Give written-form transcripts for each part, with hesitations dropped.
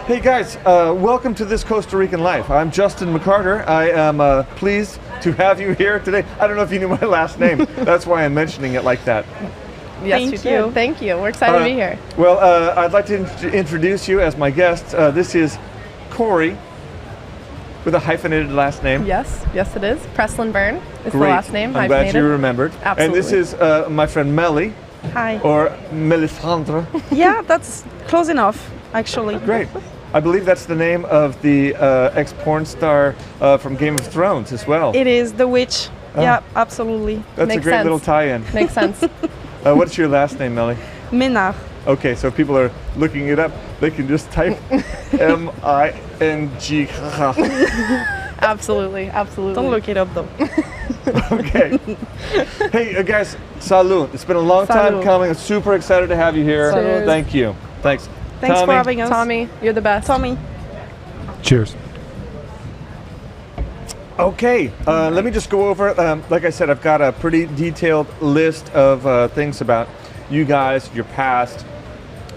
Hey guys, welcome to This Costa Rican Life. I'm Justin McCarter. I am pleased to have you here today. I don't know if you knew my last name. That's why I'm mentioning it like that. Yes, you do. Thank you. We're excited to be here. Well, I'd like to introduce you as my guest. This is Corrie, with a hyphenated last name. Yes, it is. Preslin Byrne is Great. the last name. I'm glad you remembered. Absolutely. And this is my friend Meli. Hi. Or Melisandre. Yeah, that's close enough, actually. Great. I believe that's the name of the ex-porn star from Game of Thrones as well. It is the witch. Yeah, absolutely. That's Makes a great sense. little tie-in. Makes sense. What's your last name, Meli? Ménard. Okay, so if people are looking it up, they can just type M-I-N-G. Absolutely. Don't look it up, though. Okay. Hey, guys, salud. It's been a long time coming. I'm super excited to have you here. Salud. Thank you. Thanks. Thanks Tommy. for having us. Tommy, you're the best. Tommy. Cheers. Okay, let me just go over, like I said, I've got a pretty detailed list of things about you guys, your past,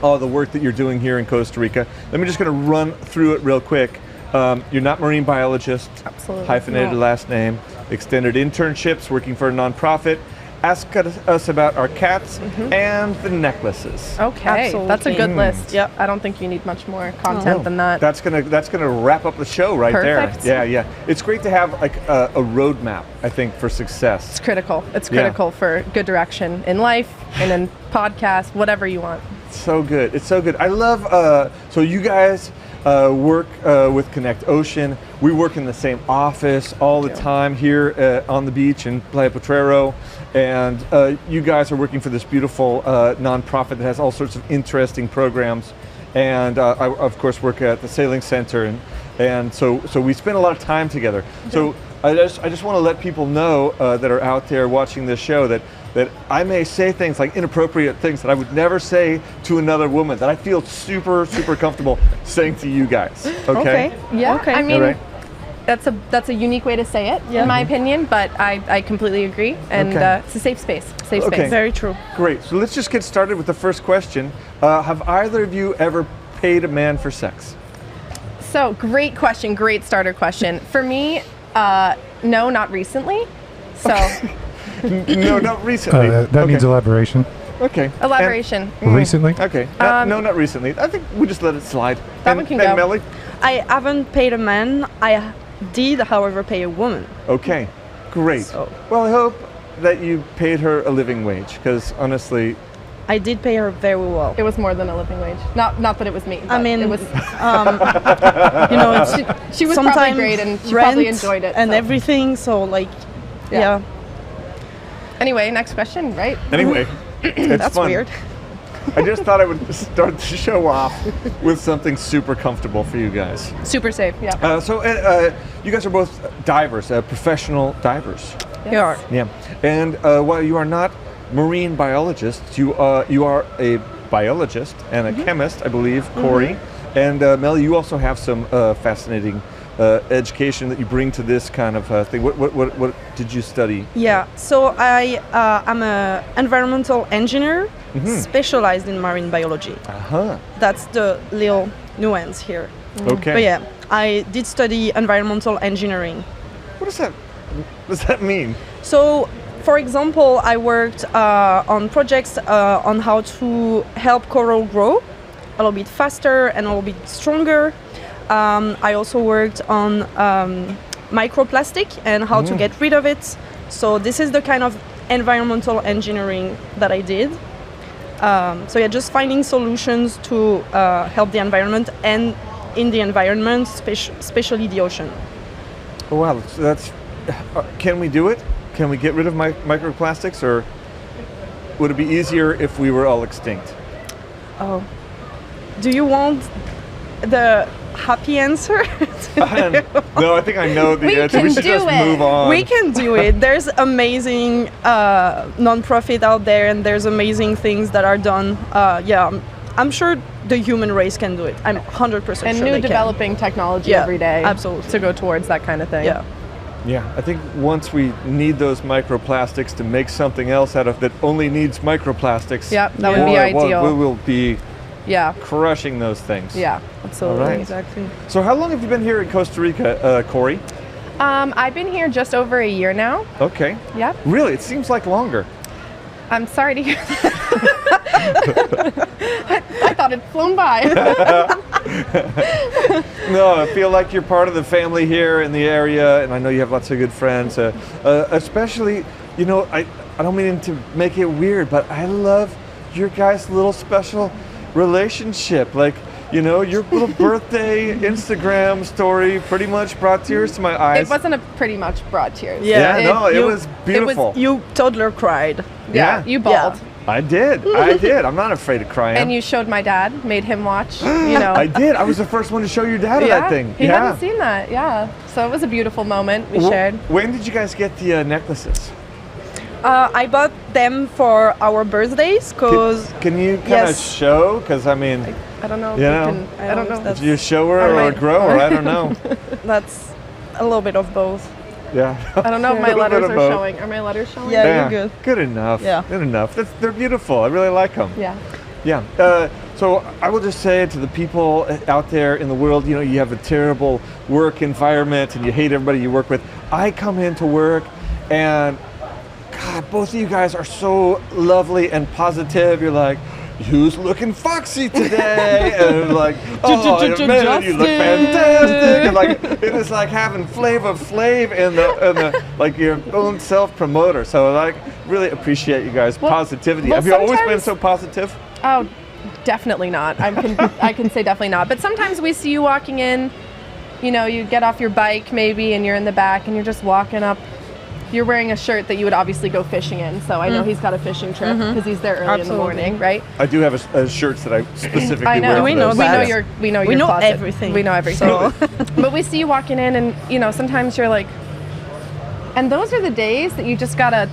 all the work that you're doing here in Costa Rica. Let me just going to run through it real quick. You're not marine biologist, Absolutely. hyphenated last name, extended internships, working for a nonprofit. Ask us about our cats and the necklaces. Okay, Absolutely. that's a good list. Yep. I don't think you need much more content than that. That's gonna wrap up the show right Perfect. there. Yeah. It's great to have like a roadmap, I think, for success. It's critical. It's critical for good direction in life and in podcasts, whatever you want. So good. It's so good. I love. So you guys work with ConnectOcean. We work in the same office all the time here on the beach in Playa Potrero, and you guys are working for this beautiful nonprofit that has all sorts of interesting programs. And I, of course, work at the Sailing Center, and so we spend a lot of time together. Okay. So I just want to let people know that are out there watching this show that I may say things like inappropriate things that I would never say to another woman, that I feel super comfortable saying to you guys. Okay? Yeah. Okay. I mean, right. that's a unique way to say it, in my opinion, but I completely agree. And it's a safe space. Safe space. Very true. Great. So let's just get started with the first question. Have either of you ever paid a man for sex? So, great question. Great starter question. For me, no, not recently. So, No, not recently. That needs elaboration. Okay. elaboration. Recently? Okay. No, not recently. I think we just let it slide. That one can go. Meli? I haven't paid a man. I did, however, pay a woman. Okay. Great. So- Well, I hope that you paid her a living wage, because honestly, I did pay her very well. It was more than a living wage. Not that it was me. I mean, it was. you know, it's She was sometimes probably great, and she rent probably enjoyed it. and so. everything. So, like, Yeah. Anyway, next question, right? anyway, it's that's fun. weird. I just thought I would start the show off with something super comfortable for you guys. Super safe. Yeah. So you guys are both divers, professional divers. You are. Yeah. And while you are not marine biologists, you are a biologist and a chemist, I believe, Corrie. And Mel, you also have some fascinating education that you bring to this kind of thing. What did you study? Yeah, so I'm an environmental engineer specialized in marine biology. That's the little nuance here. Okay. But yeah, I did study environmental engineering. What does that mean? So, for example, I worked on projects on how to help coral grow a little bit faster and a little bit stronger. I also worked on microplastic and how to get rid of it. So this is the kind of environmental engineering that I did. So yeah, just finding solutions to help the environment and in the environment, especially the ocean. Oh wow, that's. Can we do it? Can we get rid of microplastics, or would it be easier if we were all extinct? Oh, do you want the happy answer? No, I think I know the answer. We should just move on. We can do it. There's amazing non-profit out there, and there's amazing things that are done. I'm sure the human race can do it. I'm 100% sure And they new developing technology every day. Absolutely. To go towards that kind of thing. Yeah, I think once we need those microplastics to make something else out of that only needs microplastics. Yep, that would be ideal. We will be Yeah. crushing those things. Yeah, absolutely. All right. Exactly. So how long have you been here in Costa Rica, Corrie? I've been here just over a year now. Okay. Yep. Really, it seems like longer. I'm sorry to hear that. I thought it'd flown by. No, I feel like you're part of the family here in the area, and I know you have lots of good friends. Especially, you know, I don't mean to make it weird, but I love your guys' little special relationship. Like, you know, your little birthday Instagram story pretty much brought tears to my eyes. It wasn't a pretty much brought tears. Yeah, no, it was beautiful. You toddler cried. Yeah, you bawled. Yeah. I did. I'm not afraid of crying. And you showed my dad, made him watch, you know. I did. I was the first one to show your dad that thing. He hadn't seen that, yeah. So it was a beautiful moment we shared. When did you guys get the necklaces? I bought them for our birthdays because Can you kind of Yes. show? Because I mean, I don't know if You you know, can, I don't know. that's- did you show her I or might- grow her? I don't know. that's a little bit of both. Yeah. I don't know if A my little bit letters of are both. showing. Are my letters showing? Yeah. you're good. Good enough. Yeah. Good enough. They're beautiful. I really like them. Yeah. Yeah. So I will just say to the people out there in the world, you know, you have a terrible work environment and you hate everybody you work with. I come into work and God, both of you guys are so lovely and positive. You're like, who's looking foxy today? And like, oh, man, you look fantastic. And like, it is like having Flavor Flav in the like your own self promoter. So like, really appreciate you guys' positivity. well, Have you always been sometimes- so positive? Oh, definitely not. I can say definitely not. But sometimes we see you walking in, you know, you get off your bike maybe and you're in the back and you're just walking up. You're wearing a shirt that you would obviously go fishing in. So I know he's got a fishing trip because he's there early in the morning, right? I do have a shirts that I specifically I know. wear. We for know those. that. We know We your know closet. everything. We know everything. So But we see you walking in and, you know, sometimes you're like, and those are the days that you just gotta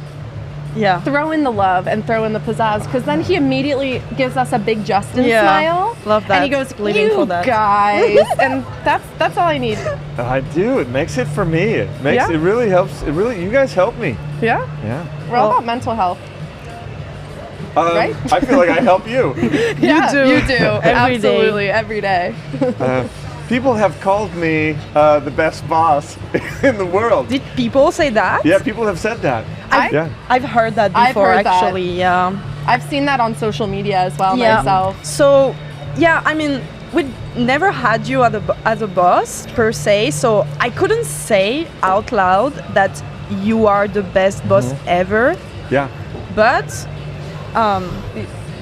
yeah. throw in the love and throw in the pizzazz because then he immediately gives us a big Justin Yeah. smile. Love that. And he goes, Living you for that." guys. And that's all I need. I do. It makes it for me. It makes Yeah. it really helps. It really, you guys help me. Yeah. Yeah. We're all about mental health. Right? I feel like I help you. Yeah, do. You do. Every day. Absolutely. Every day. People have called me the best boss in the world. Did people say that? Yeah, people have said that. Yeah. I've heard that I've before heard that. actually. Yeah. I've seen that on social media as well Yeah. myself. So, yeah, I mean, we never had you as a boss per se, so I couldn't say out loud that you are the best boss ever, Yeah. but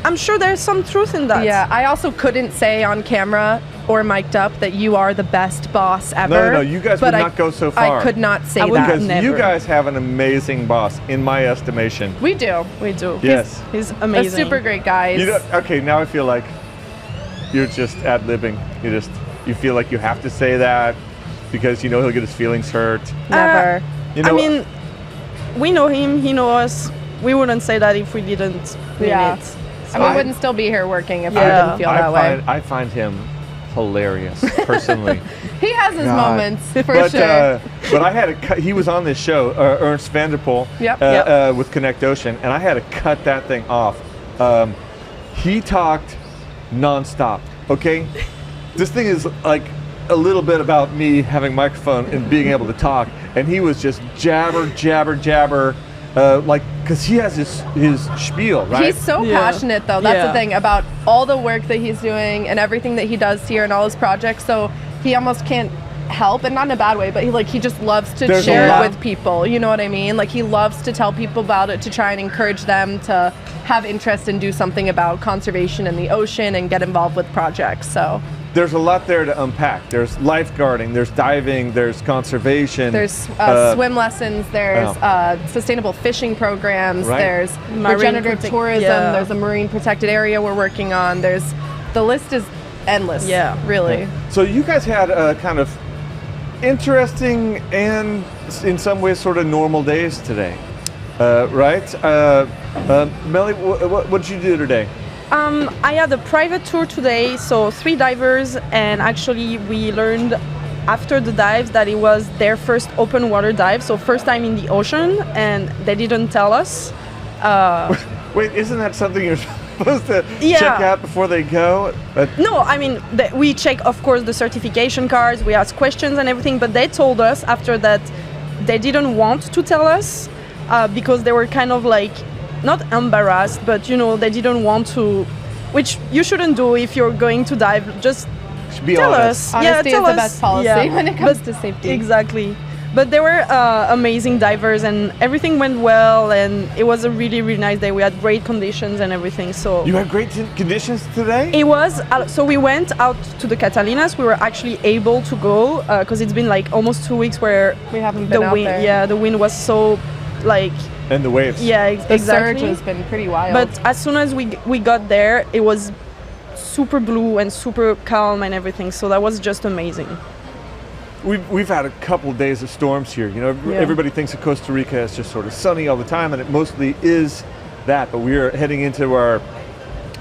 I'm sure there's some truth in that. Yeah, I also couldn't say on camera or mic'd up that you are the best boss ever. No, you guys but would not go so far. I could not say I would that. Because you Never. guys have an amazing boss, in my estimation. We do. We do. Yes. He's A amazing. super great guys. You know, okay, now I feel like you're just ad-libbing. You feel like you have to say that because you know he'll get his feelings hurt. Never. You know, I mean, we know him, he knows us. We wouldn't say that if we didn't mean Yeah. it. I mean, we wouldn't still be here working if I Yeah. didn't feel that way. I find him hilarious, personally. He has his God. moments, for but, sure. But I had to cut, he was on this show, Ernst Vanderpool, Yep. with ConnectOcean, and I had to cut that thing off. He talked nonstop, okay? This thing is like a little bit about me having a microphone and being able to talk, and he was just jabber, like, because he has his spiel, right? He's so Yeah. passionate, though. That's the Yeah. thing about all the work that he's doing and everything that he does here and all his projects. So he almost can't help, and not in a bad way, but he just loves to There's a share it lot. with people. You know what I mean? Like, he loves to tell people about it to try and encourage them to have interest and do something about conservation in the ocean and get involved with projects. So There's a lot there to unpack. There's lifeguarding, there's diving, there's conservation. there's swim lessons, there's sustainable fishing programs, Right. there's Marine regenerative protect- tourism, yeah. there's a marine protected area we're working on. The list is endless. Yeah. Really. So you guys had a kind of interesting and in some ways sort of normal days today, right? Meli, what did you do today? I had a private tour today, so 3 divers, and actually we learned after the dives that it was their first open water dive, so first time in the ocean, and they didn't tell us. Wait, isn't that something you're supposed to Yeah. check out before they go? No, I mean, we check, of course, the certification cards, we ask questions and everything, but they told us after that they didn't want to tell us because they were kind of like, not embarrassed, but they didn't want to, which you shouldn't do if you're going to dive, just Be tell honest. us. Honesty tell is the us. best policy when it comes to safety. Exactly. But they were amazing divers and everything went well and it was a really, really nice day. We had great conditions and everything. So You had great conditions today? it was, so we went out to the Catalinas. We were actually able to go because it's been like almost 2 weeks where We haven't been the out wind, there. yeah, the wind was so like, And the waves. yeah, The exactly. surge has been pretty wild. But as soon as we got there, it was super blue and super calm and everything. So that was just amazing. We've had a couple days of storms here. Everybody thinks of Costa Rica as just sort of sunny all the time, and it mostly is that. But we are heading into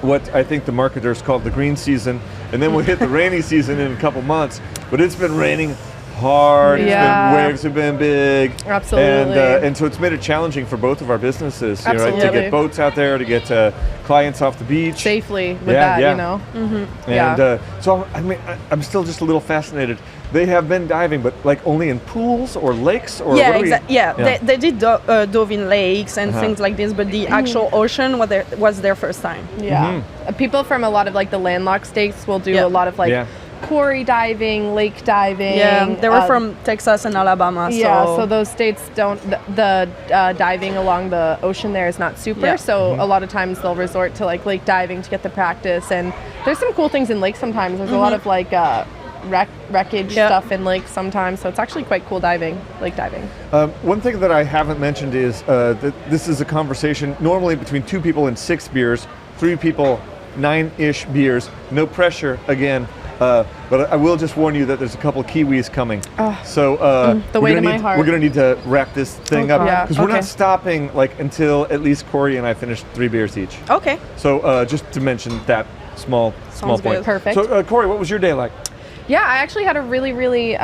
what I think the marketers called the green season, and then we'll hit the rainy season in a couple months. But it's been raining hard. Yeah. Waves have been big. Absolutely. And so it's made it challenging for both of our businesses. To Absolutely. get boats out there, to get clients off the beach. safely with Yeah, that, yeah. Yeah. And so I mean, I'm still just a little fascinated. They have been diving, but like only in pools or lakes, or Yeah, what do we- exactly. Yeah, they did dove in lakes and things like this, but the actual ocean was their first time. Yeah. People from a lot of like the landlocked states will do Yeah. a lot of like Yeah. quarry diving, lake diving. Yeah, they were from Texas and Alabama. So those states don't, the diving along the ocean there is not super. Yeah. So a lot of times they'll resort to like lake diving to get the practice. And there's some cool things in lakes sometimes. There's a lot of like wreckage stuff in lakes sometimes. So it's actually quite cool diving, lake diving. One thing that I haven't mentioned is that this is a conversation normally between 2 people and 6 beers, 3 people, 9-ish beers. No pressure again. But I will just warn you that there's a couple Kiwis coming. So the weight of my heart. We're going to need to wrap this thing Oh, up God. Yeah, because we're okay. not stopping like until at least Corrie and I finish 3 beers each. Okay. So just to mention that small Sounds point. good. Perfect. So Corrie, what was your day like? Yeah, I actually had a really, really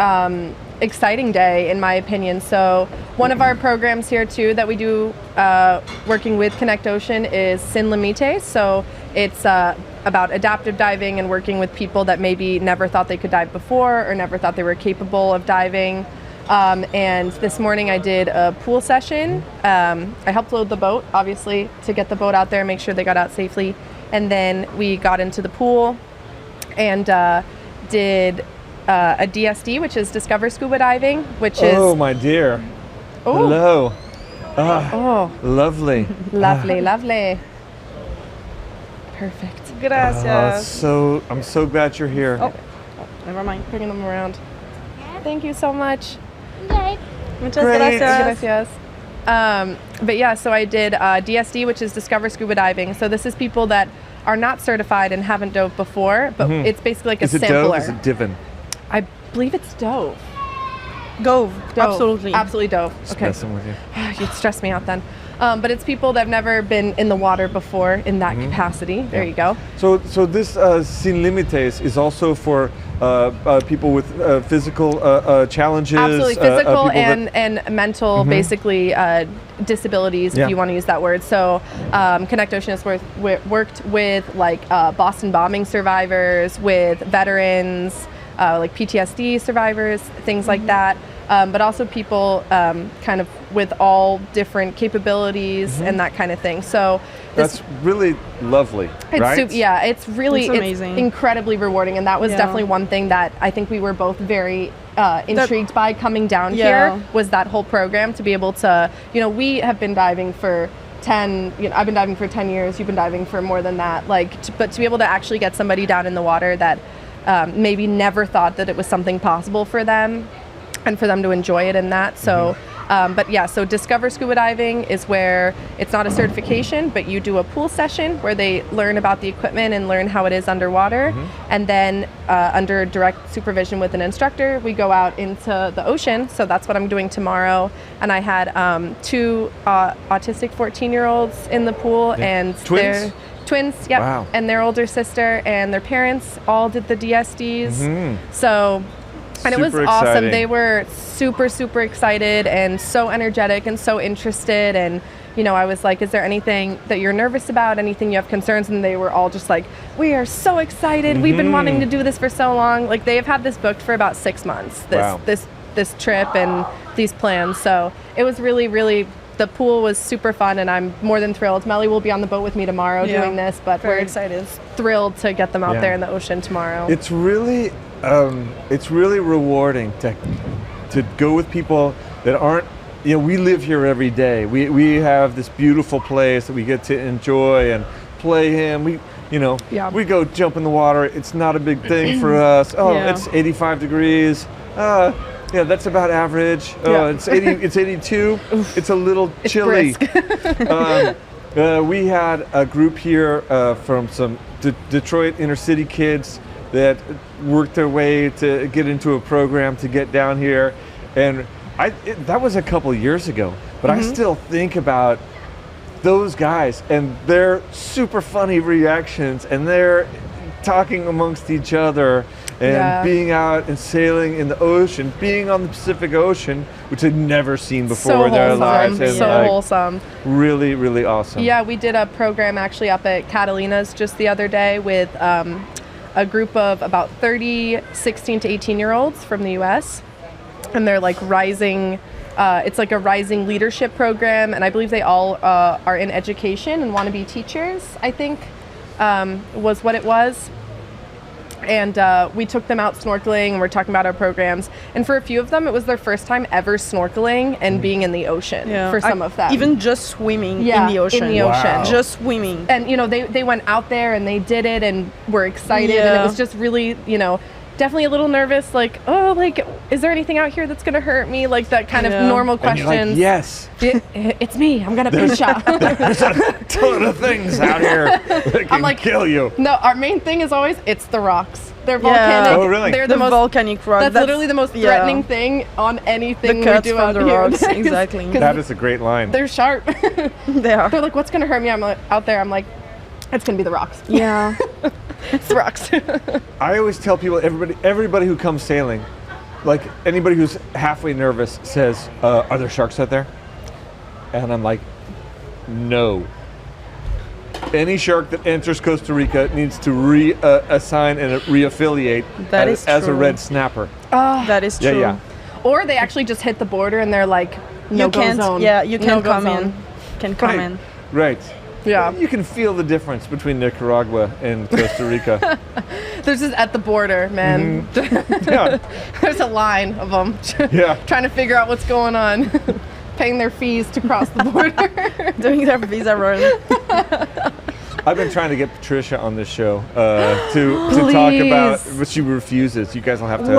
exciting day, in my opinion. So one of our programs here too that we do working with ConnectOcean is Sin Limite. So it's about adaptive diving and working with people that maybe never thought they could dive before or never thought they were capable of diving. And this morning I did a pool session. I helped load the boat, obviously, to get the boat out there, make sure they got out safely. And then we got into the pool and did a DSD, which is Discover Scuba Diving, which is... Oh, my dear. Oh. Hello. Oh, Lovely. lovely, lovely. Perfect. Gracias. I'm so glad you're here. Oh, never mind. Bringing them around. Thank you so much. Muchas Great. gracias. Gracias. But yeah, so I did DSD, which is Discover Scuba Diving. So this is people that are not certified and haven't dove before, but it's basically like Is a it sampler. Dove? Is it Divin? I believe it's Dove. Dove. Dove. Absolutely. Absolutely Dove. Just Okay. messing with you. You'd stress me out then. But it's people that have never been in the water before in that capacity. There you go. So this Sin Limites is also for people with physical challenges. Absolutely, physical people that- and mental, basically disabilities, Yeah. if you want to use that word. So ConnectOcean has worked with like Boston bombing survivors, with veterans, like PTSD survivors, things like that. But also people kind of with all different capabilities and that kind of thing. So That's really lovely, it's right? it's really It's amazing. incredibly rewarding, and that was Yeah. definitely one thing that I think we were both very intrigued by coming down Yeah. here, was that whole program, to be able to, we have been diving for 10, I've been diving for 10 years, you've been diving for more than that, but to be able to actually get somebody down in the water that maybe never thought that it was something possible for them, and for them to enjoy it in that. So, but yeah, so Discover Scuba Diving is where it's not a certification, but you do a pool session where they learn about the equipment and learn how it is underwater. And then under direct supervision with an instructor, we go out into the ocean. So that's what I'm doing tomorrow. And I had 2 autistic 14-year-olds in the pool, and Twins? they're twins, yep. Wow. And their older sister and their parents all did the DSDs. So, and it was Super awesome. exciting. They were super, super excited and so energetic and so interested. And, I was like, is there anything that you're nervous about, anything you have concerns? And they were all just like, we are so excited. We've been wanting to do this for so long. Like, they've had this booked for about 6 months, this trip and these plans. So it was really, really, the pool was super fun, and I'm more than thrilled. Meli will be on the boat with me tomorrow doing this, but Very we're excited. thrilled to get them out there in the ocean tomorrow. It's really rewarding to go with people that aren't, we live here every day. We have this beautiful place that we get to enjoy and play in. We go jump in the water. It's not a big thing for us. It's 85 degrees. That's about average. It's 82. It's a little chilly. We had a group here from some Detroit inner city kids that worked their way to get into a program to get down here, and that was a couple years ago. But I still think about those guys and their super funny reactions, and they're talking amongst each other. And being out and sailing in the ocean, being on the Pacific Ocean, which they'd never seen before in their lives. And wholesome. Really, really awesome. Yeah, we did a program actually up at Catalina's just the other day with a group of about 30 16 to 18-year-olds from the U.S. And they're like rising, it's like a rising leadership program. And I believe they all are in education and want to be teachers, I think, was what it was. And we took them out snorkeling, and we're talking about our programs. And for a few of them, it was their first time ever snorkeling and being in the ocean. For some of them, even just swimming in the ocean. In the ocean, just swimming. And they went out there and they did it and were excited, and it was just really definitely a little nervous, like, is there anything out here that's gonna hurt me? Like that kind of normal questions. And you're like, yes, it's me. I'm gonna pinch out. There's a ton of things out here that can kill you. No, our main thing is always it's the rocks. They're volcanic. Oh, really? They're the most volcanic rock. That's literally the most threatening thing on anything the we do from out the here. rocks, exactly. That is a great line. They're sharp. They are. They're like, what's gonna hurt me? I'm like, out there. I'm like, it's gonna be the rocks. Yeah. It's the rocks. I always tell people, everybody who comes sailing, like anybody who's halfway nervous says, are there sharks out there? And I'm like, no. Any shark that enters Costa Rica needs to reassign and reaffiliate as a red snapper. That is true. Yeah. Or they actually just hit the border and they're like, no-go zone. Yeah, you can't No-go come zone. in. Can come in. Right. Yeah. You can feel the difference between Nicaragua and Costa Rica. There's just at the border, man. Yeah. There's a line of them trying to figure out what's going on, paying their fees to cross the border. Doing their visa run. I've been trying to get Patricia on this show to talk about, but she refuses. You guys will have to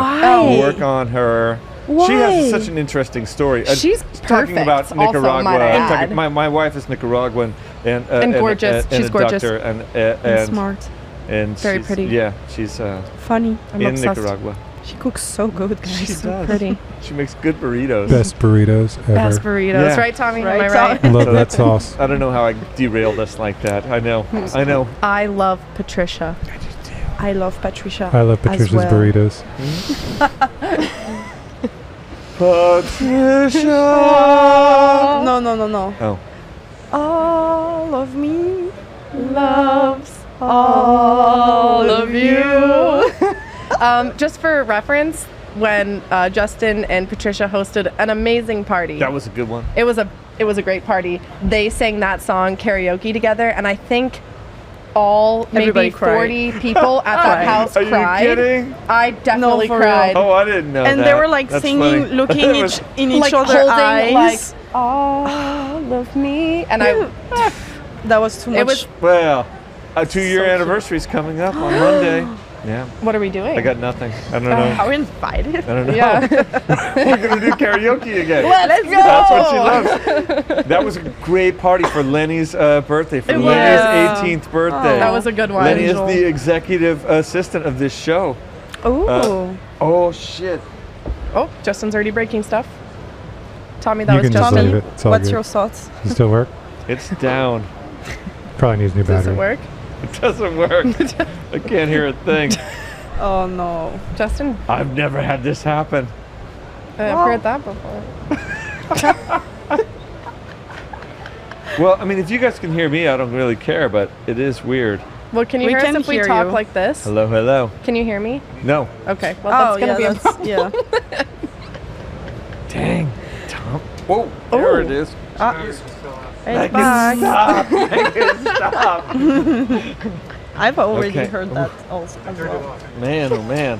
work on her. Why? She has such an interesting story. She's talking perfect, about Nicaragua. also, might I add. My wife is Nicaraguan and gorgeous. And she's a gorgeous doctor and smart and very pretty. Yeah, she's funny. I'm in obsessed. Nicaragua. She cooks so good, guys. She so does. pretty. She makes good burritos. Best burritos ever. Best burritos, Yeah. right, Tommy? Right, Am I right? I love that sauce. I don't know how I derailed us like that. I know. I love Patricia. I love Patricia. I love Patricia's well. burritos. Patricia. No. Oh. All of me Loves all of you. Just for reference, when Justin and Patricia hosted an amazing party. That was a good one. It was a great party. They sang that song karaoke together, and I think Everybody maybe cried. 40 people at that house Are you cried. kidding? I definitely No, for real. cried. Oh, I didn't know and that. they were like That's singing, funny. looking It was- in each like other's holding eyes. like all of me, and That was too much. it was. Well, a 2-year So anniversary is coming up on Monday. Yeah. What are we doing? I got nothing. I don't know. How invited. I don't know. Yeah. We're going to do karaoke again. Let's go. That's what she loves. That was a great party for Lenny's birthday, for It Lenny's was. 18th birthday. That was a good one. Lenny is the executive assistant of this show. Ooh. Oh, shit. Oh, Justin's already breaking stuff. Tommy, that You was can just Justin. leave it. It's all What's good. your thoughts? Does it still work? It's down. Probably needs new Does battery. it work? It doesn't work. I can't hear a thing. Oh no. Justin, I've never had this happen. I've heard that before. Well, I mean, if you guys can hear me, I don't really care, but it is weird. Well, can you We hear can us if we hear talk you. like this? Hello, hello. Can you hear me? No. Okay. Well, that's gonna be a problem. yeah. Dang. Tom. Whoa, there it is. It's Make back. it stop. Make it stop. I've already Okay. heard that also as well. Man, oh man.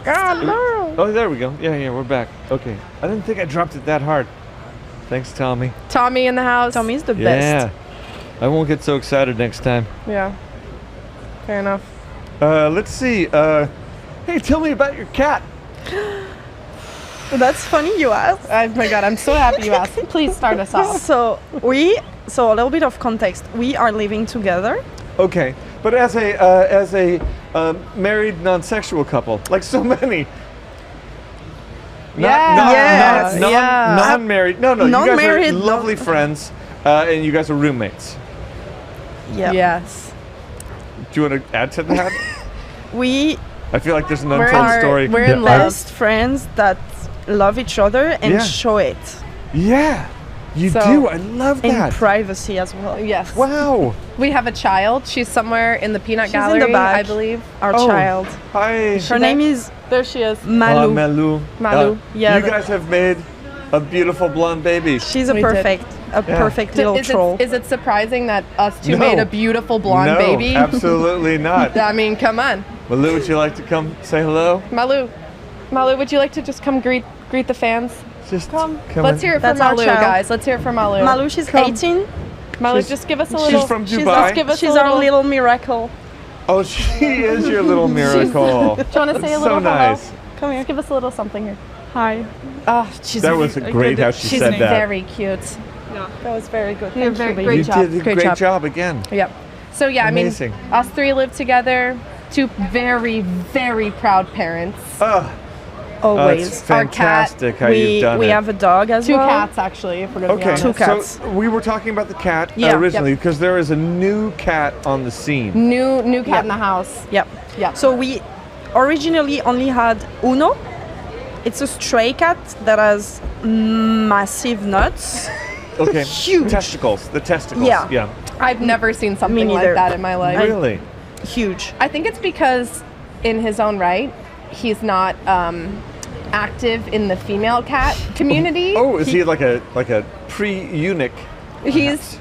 God, no. Oh, there we go. Yeah, we're back. Okay. I didn't think I dropped it that hard. Thanks, Tommy. Tommy in the house. Tommy's the Yeah. best. I won't get so excited next time. Yeah. Fair enough. Let's see. Hey, tell me about your cat. That's funny you asked. Oh my God, I'm so happy you asked. Please start us off. So a little bit of context. We are living together. Okay, but as a married non-sexual couple, like so many. Yeah. Non-married. No, you guys are Non-married, lovely friends, and you guys are roommates. Yeah. Yes. Do you want to add to that? We I feel like there's an We're untold in- story. we're Yeah, in love. best friends that love each other and Yeah. show it Yeah, you So- do. I love in that. privacy as well. Yes. Wow. We have a child. She's somewhere in the peanut She's in gallery, the back. I believe. Our Oh. child. Hi. Her name is There she is. Malu. Malu. Malu. Yeah, You guys have made a beautiful blonde baby. She's a We did. perfect little troll. Is it surprising that us two No. made a beautiful blonde No, baby? absolutely not. I mean, come on. Malu, would you like to come say hello? Malu, would you like to just come greet the fans? Just Come. come Let's in. hear it That's from our Malu, child. guys. Let's hear it from Malu. Malu, she's Come. 18. Malu, She's- just give us a she's little. from She's, Dubai. Just give us she's a our little. little miracle. Oh, she is your little miracle. Do you want to say a That's little so hello? nice. Come here. Just give us a little something here. Hi. Oh, she's That was great how she she's said that. very cute. That was very good. You're Thank very you, baby. great You job. did a Great great job. job again. Yep. So yeah, Amazing. I mean, us three live together. Two very, very proud parents. Oh, Always. that's Our cat, fantastic how you've done we it. have a dog as Two well. cats, actually, if we're gonna be Okay, honest. Two cats. so we were talking about the cat Yeah. originally because there is a new cat on the scene. New cat Yep. in the house. Yep. Yeah. So we originally only had Uno. It's a stray cat that has massive nuts. Okay, Huge. testicles. The testicles. Yeah. I've never seen something like neither. that in my life. Really? Huge. I think it's because, in his own right, he's not active in the female cat community. Oh, is he like a pre-eunuch? He's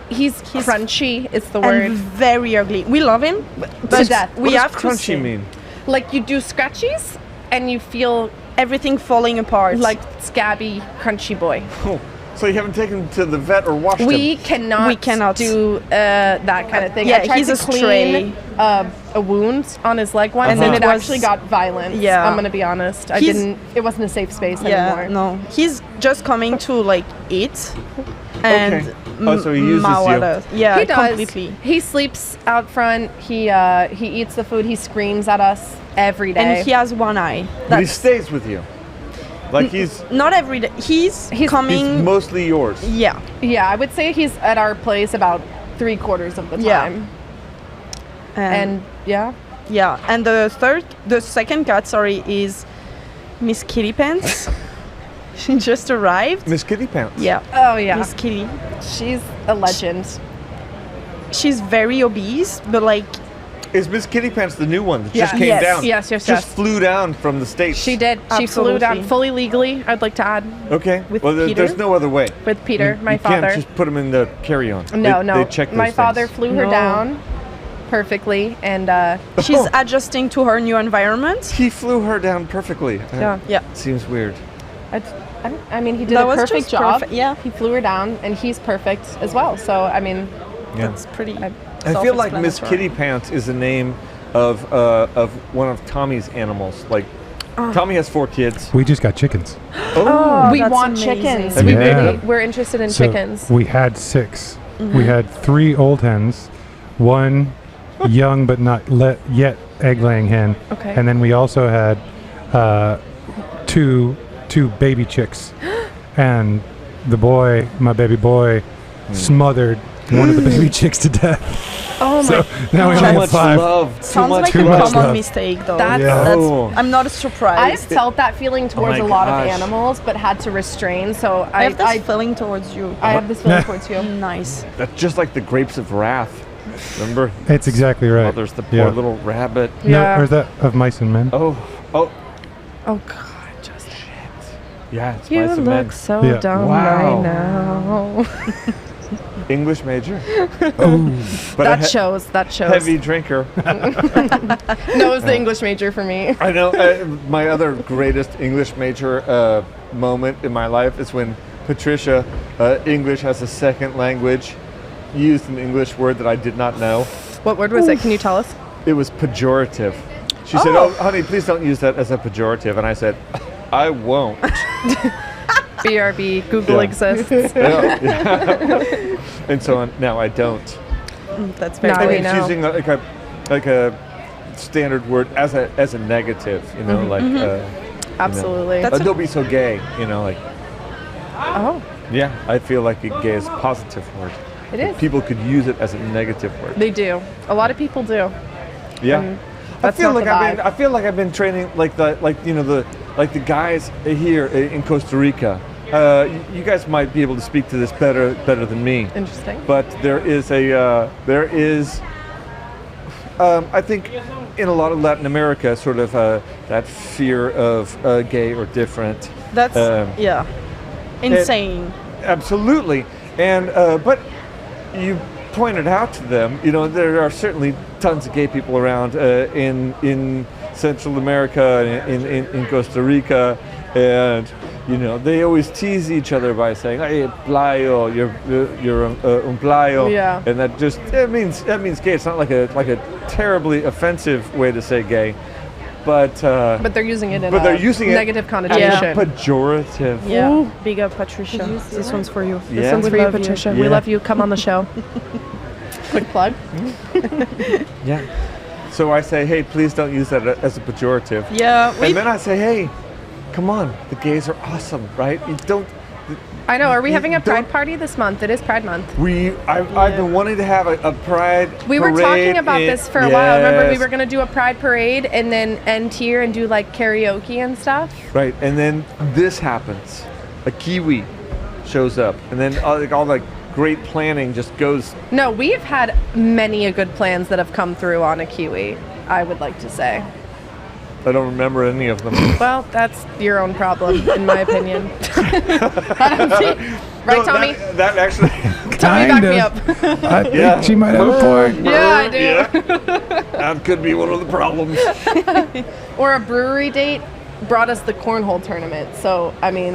crunchy. Is the word. And very ugly. We love him, but To death. we What have does to crunchy say mean? Like you do scratchies, and you feel everything falling apart. like scabby, crunchy boy. Oh, so you haven't taken him to the vet or washed We him? cannot do that kind of thing. Yeah, I tried he's to a clean a wound on his leg once, And and it it was- actually got violent. Yeah. I'm gonna be honest. He's- It wasn't a safe space yeah, anymore. no, he's just coming to like eat and Okay. Oh, so he uses meow you. at us. Yeah, He does. completely. He sleeps out front. He eats the food. He screams at us every day. And he has one eye. But he That's stays with you. Like he's not every day. He's he's coming. mostly yours. Yeah, yeah, I would say he's at our place about 3/4 of the Yeah. time. And yeah, yeah, and the second cat, sorry, is Miss Kitty Pants. She just arrived. Miss Kitty Pants. Yeah, oh yeah, Miss Kitty. she's a legend. She's very obese, but like Is Miss Kitty Pants the new one that Yeah. just came Yes. down? Yes, Just yes. flew down from the States. She did. She flew down Absolutely. fully legally. I'd like to add Okay. With well, Peter? there's no other way. with Peter, my you father. can't just put him in the carry-on. No, They no. check those My father things. flew her No. down perfectly, and she's Oh. adjusting to her new environment. He flew her down perfectly. yeah. Yeah, Seems weird. I mean, he did That a was perfect just job. perfect, yeah. He flew her down, and he's perfect as well. So I mean, Yeah. it's pretty. I feel like Miss self-explanatory. Kitty Pants is the name of one of Tommy's animals. Like Tommy has 4 kids. We just got chickens. Oh, we that's want amazing. chickens. Have We you named really, them? we're interested in So chickens. we had 6. We had 3 old hens, 1 young but not yet egg-laying hen, Okay. and then we also had two baby chicks. And the boy, my baby boy, smothered one of the baby chicks to death. Oh So my. now we Too only have much 5. love. Too Sounds much like too a much love. common love. mistake, though. That's- That's, Oh. I'm not I've surprised. felt that feeling towards my a lot of gosh. animals, but had to restrain. So I have this I feeling towards you. have this feeling towards you. Nice. That's just like the grapes of wrath. Remember? It's exactly right. Oh, there's the poor Yeah. little rabbit. No, Yeah. or is that of Mice and Men? Oh, Oh God, Justin. yeah. It's You Mice and Men. look so Yeah. dumb Wow. right now. English major, Oh, but That a shows. That shows. heavy drinker. No, it was the English major for me. I know. My other greatest English major moment in my life is when Patricia, English as a second language, used an English word that I did not know. What word was it? Can you tell us? It was pejorative. She said, "Oh, honey, please don't use that as a pejorative." And I said, "I won't." BRB. Google Yeah. exists. Yeah. And so now I don't. That's very Now I we mean, know. it's using like a standard word as a negative, you know, like Absolutely. That's don't be so gay, you know, like Oh, yeah. I feel like a gay is a positive word. it is. People could use it as a negative word. They do. A lot of people do. Yeah. And I that's feel not like the vibe. I feel like I've been training like the guys here in Costa Rica. You guys might be able to speak to this better than me. Interesting. But there is I think in a lot of Latin America sort of that fear of gay or different. That's yeah, insane. Absolutely, and but you pointed out to them, you know, there are certainly tons of gay people around in Central America and in Costa Rica, and you know they always tease each other by saying, "Hey, playo, you're un playo," Yeah. and that means gay. It's not like a terribly offensive way to say gay, but But they're using it in But a they're using it negative as connotation. a pejorative. Yeah, Ooh. big up, Patricia. This one's for you. Yeah. This one's We for you, love you. Patricia. Yeah. We love you. Come on the show. Quick plug. Yeah. So I say, hey, please don't use that as a pejorative. Yeah, And then I say, hey, come on, the gays are awesome, right? You don't. I know. Are we You having a pride don't- party this month? It is Pride Month. I've been wanting to have a pride. We were talking parade about in- this for a while. Remember, we Yes. were going to do a pride parade and then end here and do like karaoke and stuff. Right, and then this happens. A Kiwi shows up, and then all like great planning just goes. No, we've had many a good plans that have come through on a Kiwi, I would like to say. I don't remember any of them. Well, that's your own problem, in my opinion. Right, No, Tommy? That actually. Tommy, back me up. I think Yeah. she might have a point. Yeah, I do. Yeah. That could be one of the problems. Or a brewery date brought us the cornhole tournament. So, I mean,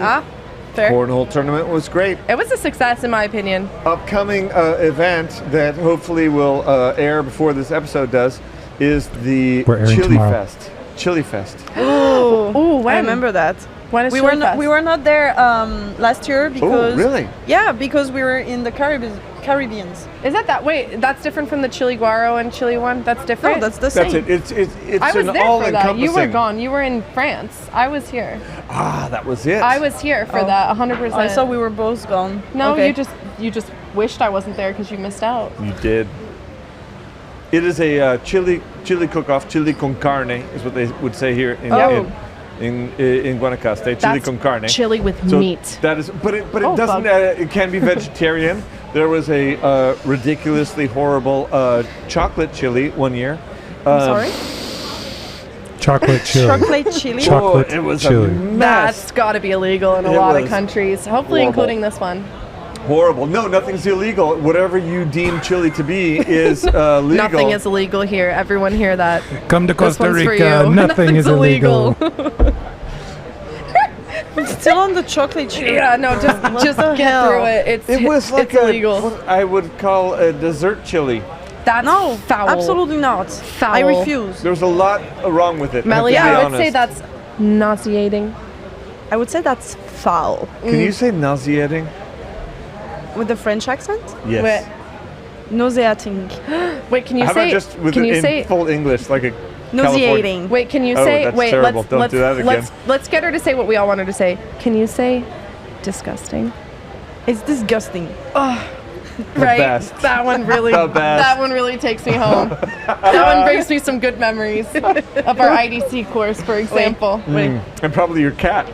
fair. Cornhole tournament was great. it was a success, in my opinion. Upcoming event that hopefully will air before this episode does is the We're airing Chili tomorrow. Fest. Chili Fest. Ooh, when? I remember that. When is We Chili were not, Fest? we were not there last year because Oh, really? Yeah, because we were in the Caribbeans. Is that? Wait, that's different from the Chili Guaro and Chili one? That's different? No, that's the same. That's it. It's I was an there for that. You were all-encompassing. gone. You were in France. I was here. Ah, that was it. I was here for Oh. that 100%. I saw we were both gone. No, Okay. you just wished I wasn't there because you missed out. You did. It is a chili cook-off. Chili con carne is what they would say here in Guanacaste. Chili That's con carne. chili with So meat. That is, but it Oh, doesn't. bug. It can be vegetarian. There was a ridiculously horrible chocolate chili one year. Sorry? Chocolate chili. Chocolate chili. Chocolate it was chili. a mess. That's got to be illegal in a It lot of was countries, hopefully horrible. including this one. Horrible. No, nothing's illegal. Whatever you deem chili to be is legal. Nothing is illegal here. Everyone hear that. Come to This Costa one's for Rica. you. Nothing is illegal. Still on the chocolate chili. Yeah, no, just the get hell? through it. It's It was like it's illegal. what I would call a dessert chili. That's No, foul. absolutely not. Foul. I refuse. There was a lot wrong with it. Melly, I have to I be would say honest. that's nauseating. I would say that's foul. Can you say nauseating? With the French accent? Yes. Wait, Nauseating. wait, can you How say? about just with can it you in say? full English, like a Nauseating. Wait, can you Oh, say? that's Wait, terrible. let's Don't let's do that again. let's get her to say what we all want her to say. Can you say? Disgusting. It's disgusting. right? best. That one really, The best. that one really takes me home. That one brings me some good memories of our IDC course, for example. And probably your cat.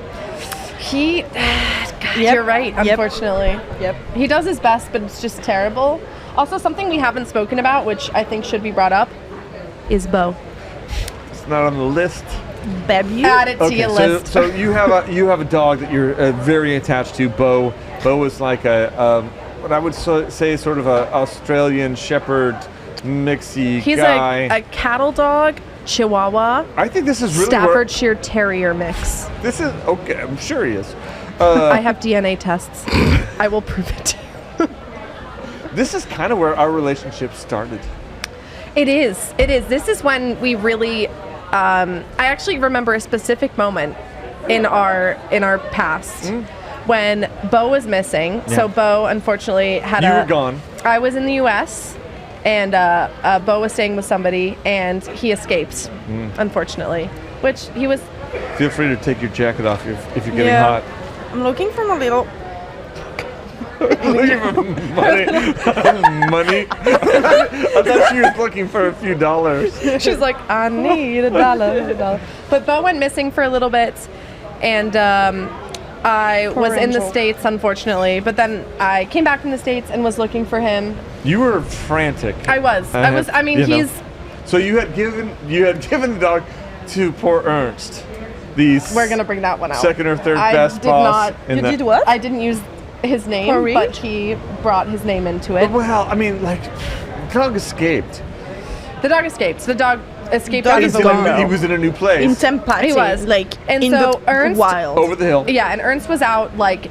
He, God, Yep. you're right, Yep. unfortunately. Yep. He does his best, but it's just terrible. Also, something we haven't spoken about, which I think should be brought up, is Bo. It's not on the list. Baby. Add it to Okay, your list. so you have a dog that you're very attached to. Bo is like what I would say sort of a Australian Shepherd mixy He's guy. a cattle dog, Chihuahua, I think this is really Staffordshire Terrier mix. this is okay. I'm sure he is. I have DNA tests. I will prove it to you. This is kind of where our relationship started. It is. It is. This is when we really. I actually remember a specific moment in our past when Bo was missing. Yeah. So Bo unfortunately had You were gone. I was in the U.S. and Bo was staying with somebody, and he escaped. Unfortunately, which he was. Feel free to take your jacket off if you're getting Yeah. hot. I'm looking for a little. Looking for money. Money. I thought she was looking for a few dollars. She's like, I need a dollar. But Bo went missing for a little bit, and I Poor was in the angel. States, unfortunately. But then I came back from the States and was looking for him. You were frantic. I was. I mean, You know. he's. So you had given the dog to poor Ernst. We're gonna bring that one out. Second or third I best did boss. not. in You the- did what? I didn't use his name, Corrie? but he brought his name into it. Well, I mean, like, the dog escaped. The dog escaped. The dog escaped Dog out of is the gone. window. He was in a new place. In Tempate. He was. Like, And in so the Ernst- wild. over the hill. Yeah, and Ernst was out like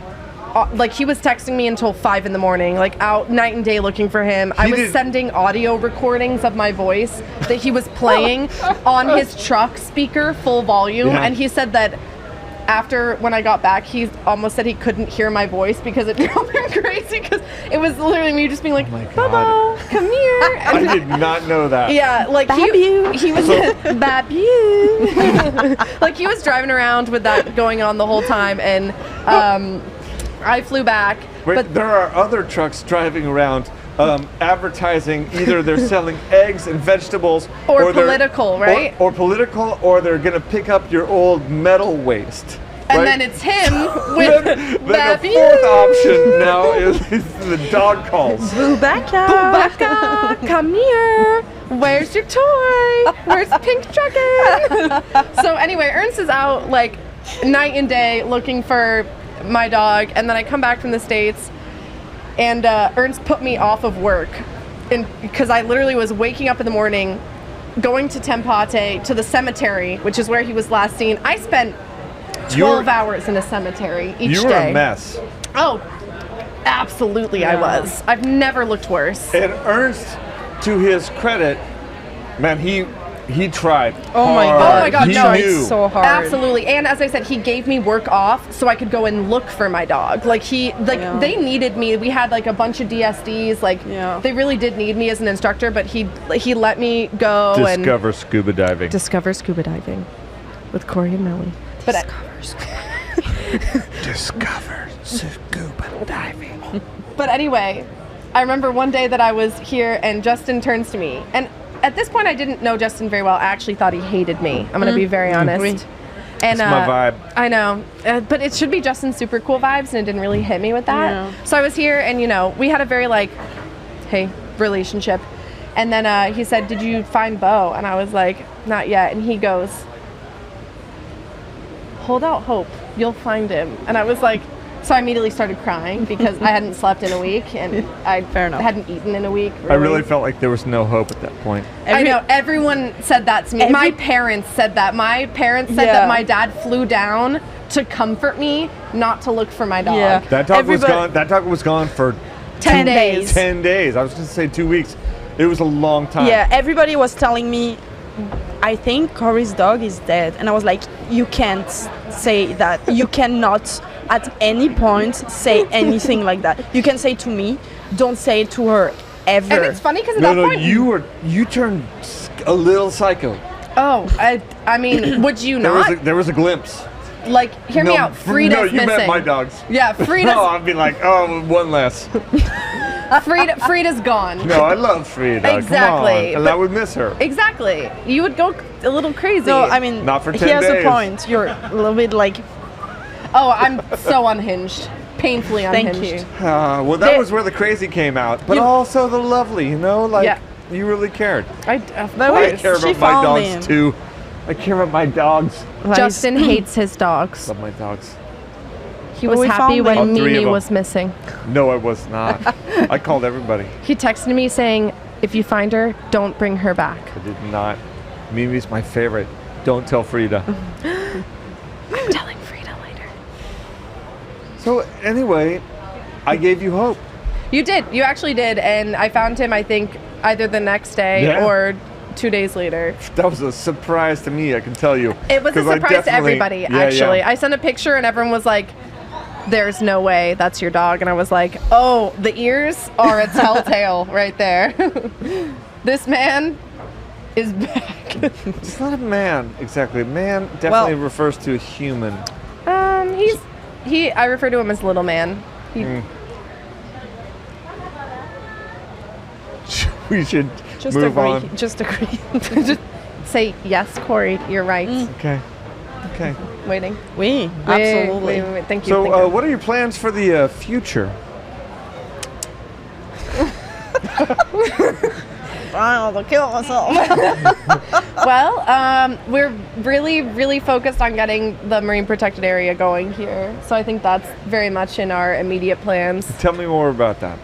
he was texting me until 5 in the morning, like out night and day looking for him. I was did- sending audio recordings of my voice that he was playing on his truck speaker, full volume, Yeah. and he said that after when I got back, he almost said he couldn't hear my voice because it drove him crazy because it was literally me just being like, my God. Bobo, come here. I did not know that. Yeah, like he was Babu. Like he was driving around with that going on the whole time, and I flew back. Wait, but there are other trucks driving around advertising either they're selling eggs and vegetables Or they're- political, right? Or political, or they're going to pick up your old metal waste. and right? then it's him with then the Babu. fourth option now is the dog calls. Bubaka. Baka, come here. Where's your toy? Where's Pink Dragon? So anyway, Ernst is out like night and day looking for my dog, and then I come back from the States, and Ernst put me off of work, because I literally was waking up in the morning, going to Tempate to the cemetery, which is where he was last seen. I spent 12 hours in a cemetery each You day. were a mess. Oh, absolutely, I was. I've never looked worse. And Ernst, to his credit, man, he tried. Oh my hard. God. Oh my God, he no. knew. It's so hard. Absolutely, and as I said, he gave me work off so I could go and look for my dog. Like Yeah. they needed me. We had like a bunch of DSDs. Like Yeah. they really did need me as an instructor, but he let me go Discover scuba diving. and discover scuba diving with Corrie and Meli. But Discover scuba diving. But anyway, I remember one day that I was here and Justin turns to me. And at this point, I didn't know Justin very well. I actually thought he hated me. I'm going to be very honest. And That's my vibe. I know. But it should be Justin's super cool vibes, and it didn't really hit me with that. Yeah. So I was here, and, we had a very, hey, relationship. And then he said, did you find Bo? And I was like, not yet. And he goes, hold out hope. You'll find him. And I was like, so I immediately started crying because I hadn't slept in a week and I Fair enough. hadn't eaten in a week. I really felt like there was no hope at that point. I know. Everyone said that to me. My parents said that. My parents said that my dad flew down to comfort me, not to look for my dog. Yeah. That dog was gone. That dog was gone for 10 days. 10 days. I was going to say 2 weeks. It was a long time. Yeah, everybody was telling me, I think Corey's dog is dead. And I was like, you can't say that. You cannot at any point say anything like that. You can say to me, don't say it to her ever. And it's funny because at No, that point, you turned a little psycho. oh, I mean, would you not? There was a glimpse. Like, hear me out. Frida's no, you missing. meant my dogs. Yeah, Frida's. No, I'd be like, oh, one less. Frida's gone. No, I love Frida. Exactly, Come on. And I would miss her. Exactly. You would go a little crazy. No, I mean, Not for he 10 has days. a point. You're a little bit like, Oh, I'm so unhinged. Painfully thank unhinged. you. Well, that There- was where the crazy came out, but You- also the lovely, you know, like Yeah. you really cared. Of But I wait, care she about my found dogs him. too. I care about my dogs. Justin hates his dogs. Love my dogs. He was we happy found when All three of Mimi them. was missing. No, I was not. I called everybody. He texted me saying, if you find her, don't bring her back. I did not. Mimi's my favorite. Don't tell Frida. I'm telling Frida later. So anyway, I gave you hope. You did. You actually did. And I found him, I think, either the next day Yeah. or 2 days later. That was a surprise to me, I can tell you. It was a 'Cause I surprise to definitely- everybody, Yeah, actually. yeah. I sent a picture and everyone was like, there's no way that's your dog. And I was like, oh, the ears are a telltale right there. This man is back. It's not a man, exactly. Man definitely Well- refers to a human. I refer to him as little man. We should Just move agree. on. Just agree. Just say, yes, Corey, you're right. Okay. Okay. Waiting. Oui, absolutely. Wait. Thank you. So, thank you. what are your plans for the future? I'll kill myself. Well, we're really, really focused on getting the marine protected area going here. So I think that's very much in our immediate plans. Tell me more about that.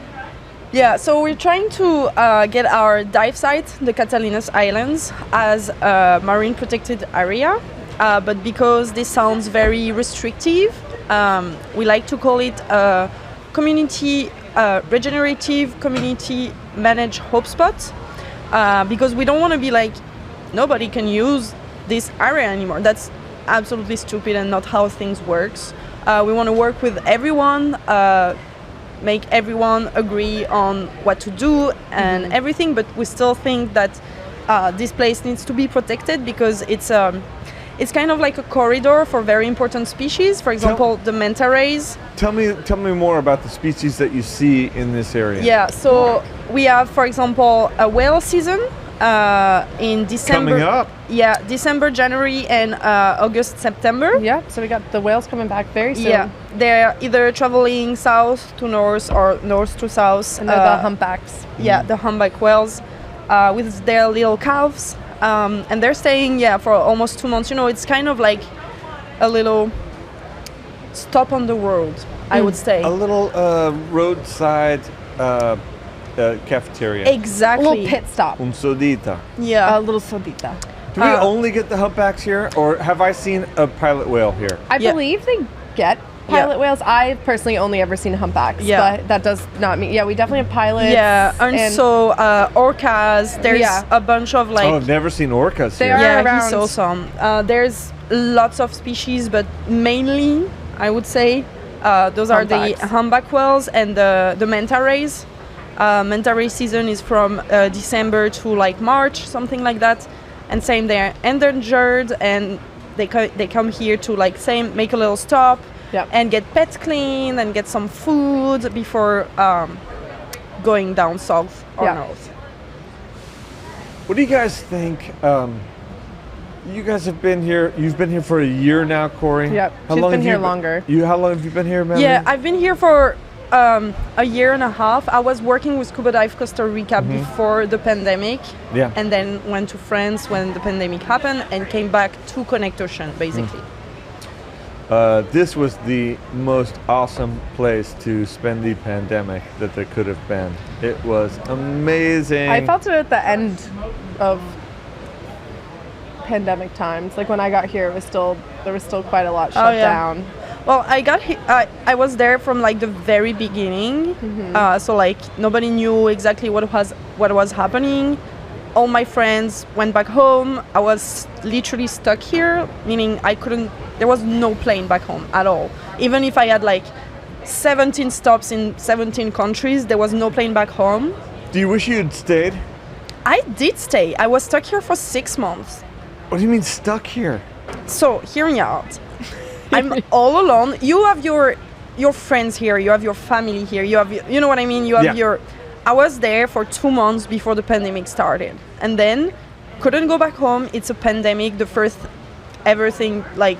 Yeah, so we're trying to get our dive site, the Catalinas Islands, as a marine protected area. But because this sounds very restrictive, we like to call it a community, regenerative community managed hotspot. Because we don't want to be like, nobody can use this area anymore. That's absolutely stupid and not how things works. We want to work with everyone, make everyone agree on what to do and everything, but we still think that this place needs to be protected because it's kind of like a corridor for very important species. For example, the manta rays. Tell me more about the species that you see in this area. Yeah, so we have, for example, a whale season in December. Coming up. Yeah, December, January, and August, September. Yeah, so we got the whales coming back very soon. Yeah, they're either traveling south to north or north to south. And they're the humpbacks. Yeah, the humpback whales with their little calves. And they're staying, for almost 2 months. You know, it's kind of like a little stop on the world, I would say. A little roadside cafeteria. A Exactly. little pit stop. Un sodita. Yeah. A little sodita. Do we only get the humpbacks here, or have I seen a pilot whale here? I Yeah. believe they get pilot whales. I've personally only ever seen humpbacks, Yeah. but that does not mean. Yeah, we definitely have pilots. Yeah, and so orcas, there's Yeah. a bunch of like... Oh, I've never seen orcas They here. are Yeah, around. he saw some. There's lots of species, but mainly, I would say, those are the Humpbacks. humpback whales and the manta rays. Manta ray season is from December to like March, something like that. And same, they're endangered, and they come here to like make a little stop, Yep. and get pets clean and get some food before going down south or Yeah. north. What do you guys think? You guys have been here. You've been here for a year now, Corey. Yep, she's been have here you longer. How long have you been here, Melanie? Yeah, I've been here for a year and a half. I was working with Scuba Dive Costa Rica before the pandemic, Yeah. and then went to France when the pandemic happened and came back to ConnectOcean, basically. This was the most awesome place to spend the pandemic that there could have been. It was amazing. I felt it at the end of pandemic times. Like when I got here, there was still quite a lot shut down. Well, I was there from like the very beginning, so like nobody knew exactly what was happening. All my friends went back home. I was literally stuck here, meaning there was no plane back home at all. Even if I had like 17 stops in 17 countries, there was no plane back home. Do you wish you had stayed? I did stay. I was stuck here for 6 months. What do you mean stuck here? So hear me out. I'm all alone. You have your your friends here, you have your family here, you have you know what I mean. You have your. I was there for 2 months before the pandemic started, and then couldn't go back home. It's a pandemic, the first ever thing like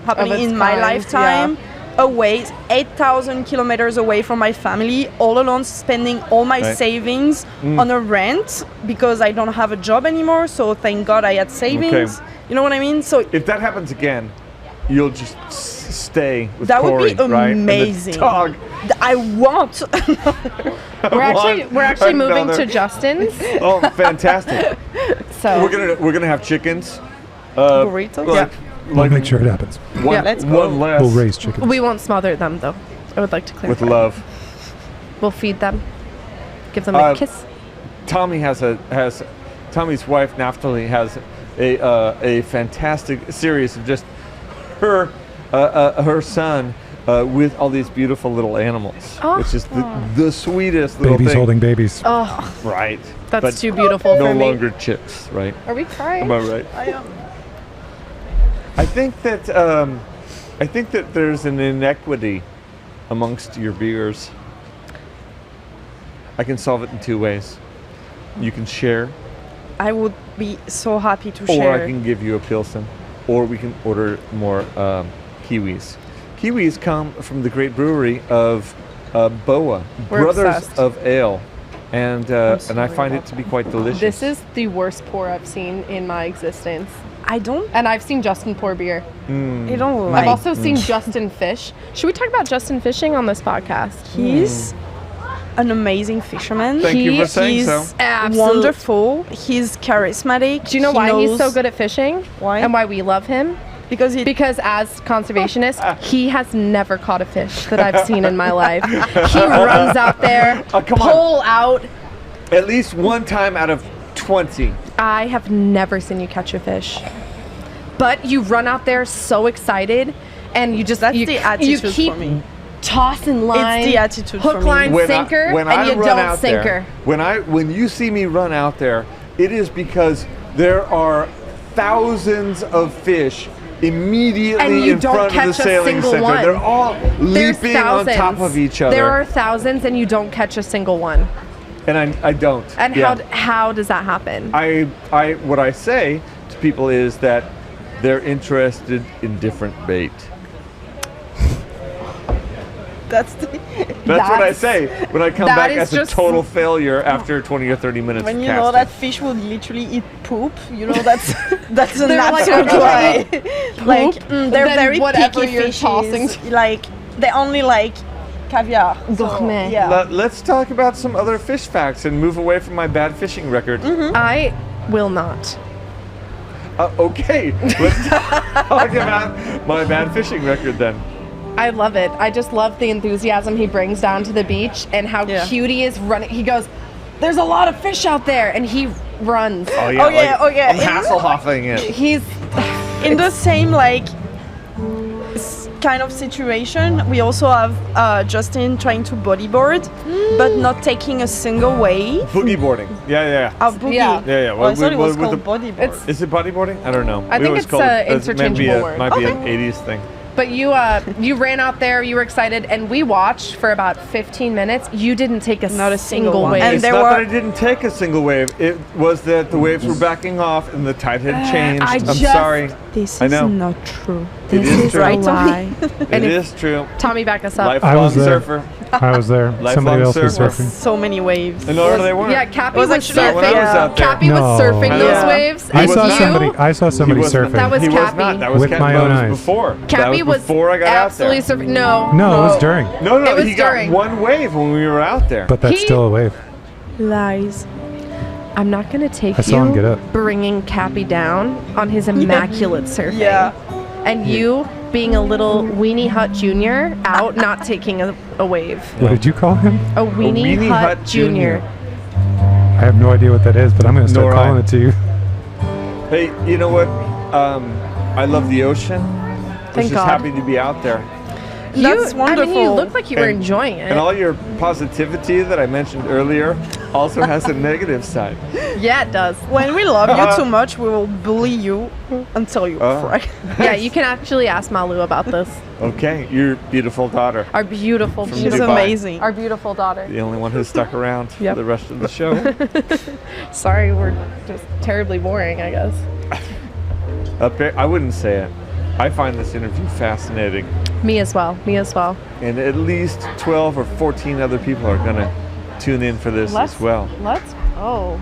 happening in my lifetime. Away, 8,000 kilometers away from my family, all alone, spending all my savings on a rent because I don't have a job anymore. So thank God I had savings. Okay. You know what I mean? So if that happens again, you'll just stay with that Corey, would be amazing. Right? I want. We're actually moving to Justin's. Oh, fantastic! So we're gonna have chickens. Burritos. We'll make sure it happens. Let's go. One less. We'll raise chickens. we won't smother them though. I would like to clarify. With love. We'll feed them. Give them a kiss. Tommy's wife Naftali has a fantastic series of just her son with all these beautiful little animals, which is the sweetest little babies thing. Holding babies. Oh, Right. that's But too beautiful no for me. longer chicks, right? Are we crying? Am I right? I am. I think that there's an inequity amongst your viewers. I can solve it in 2 ways. You can share, I would be so happy to or share. I can give you a Pilsen, or we can order more kiwis. Kiwis come from the great brewery of Boa, We're Brothers obsessed. of Ale, and I sorry find it about to be quite delicious. This is the worst pour I've seen in my existence. I don't. And I've seen Justin pour beer. I don't like. I've also seen Justin fish. Should we talk about Justin fishing on this podcast? He's an amazing fisherman. Thank you for saying He's so. wonderful. He's charismatic. Do you know why he's so knows- good at fishing? Why? And why we love him? Because Because as conservationists, he has never caught a fish that I've seen in my life. He runs out there, come on. pull out. At least one time out of 20. I have never seen you catch a fish. But you run out there so excited, and you just That's you, the you attitude keep for me. tossing line. It's the attitude hook, for me. line, sinker, and you don't sink her. When you see me run out there, it is because there are thousands of fish immediately And you in don't front of the catch a sailing single center. one. They're all There's leaping on thousands. top of each other. There are thousands, and you don't catch a single one. And I don't. And how does that happen? What I say to people is that they're interested in different bait. That's what I say when I come that back is as a just- total failure after 20 or 30 minutes when of you casting. know that fish will literally eat poop. You know that's that's a They're like, natural way. Like Then they're very whatever picky you're fishes. tossing Like they only like caviar. So, Gourmet. yeah. Let's talk about some other fish facts and move away from my bad fishing record. I will not. Okay, let's talk about my bad fishing record then. I love it. I just love the enthusiasm he brings down to the beach and how cute he is running. He goes, "There's a lot of fish out there," and he runs. Oh yeah, I'm In- Hasselhoffing it. He's In the same like kind of situation, we also have Justin trying to bodyboard, but not taking a single wave. Boogie boarding. Yeah. Boogie. Yeah. Yeah. Oh, I thought it was with called the- bodyboard. It's- Is it bodyboarding? I don't know. I We think always it's call a it- interchangeable word. Might be Okay. an 80s thing. But you ran out there, you were excited, and we watched for about 15 minutes. You didn't take Not a single one. wave. And It's there not were- that I didn't take a single wave. It was that the waves were backing off and the tide had changed. I I'm just- sorry. This I is know. not true. It This is is true. right a lie. It And if- is true. Tommy, back us up. Lifelong I was there. surfer. I was there. Lifelong Somebody else was surfer. surfing. So many waves. No, they weren't. Yeah, Cappy was was, actually surfing. when I was out there. Cappy was No. surfing those Yeah. waves. I and saw you, somebody. I saw somebody wasn't- surfing. That was He was Cappy. not. That was With Cappy. my That own was eyes. before. Cappy that was before I got absolutely out there. surfing. No, No, it was during. No, It was he during. got one wave when we were out there. But that's He- still a wave. Lies. I'm not gonna take I saw him get you up. bringing Cappy down on his immaculate surfing. Yeah. And you being a little weenie hut junior out, not taking a wave. What did you call him? A weenie, hut, junior. I have no idea what that is, but I'm going to start Nor calling I. it to you. Hey, you know what? I love the ocean. Thank I'm just God. happy to be out there. That's I mean, you wonderful. look like you were enjoying it. And all your positivity that I mentioned earlier, also has a negative side. Yeah, it does. When we love you too much, we will bully you until you cry. Yeah, you can actually ask Malu about this. Okay, your beautiful daughter. Our beautiful, From She's beautiful, Dubai. amazing. our beautiful daughter. The only one who's stuck around for Yep. the rest of the show. Sorry, we're just terribly boring, I guess. I wouldn't say it. I find this interview fascinating. Me as well. Me as well. And at least 12 or 14 other people are going to tune in for this as well. Let's go.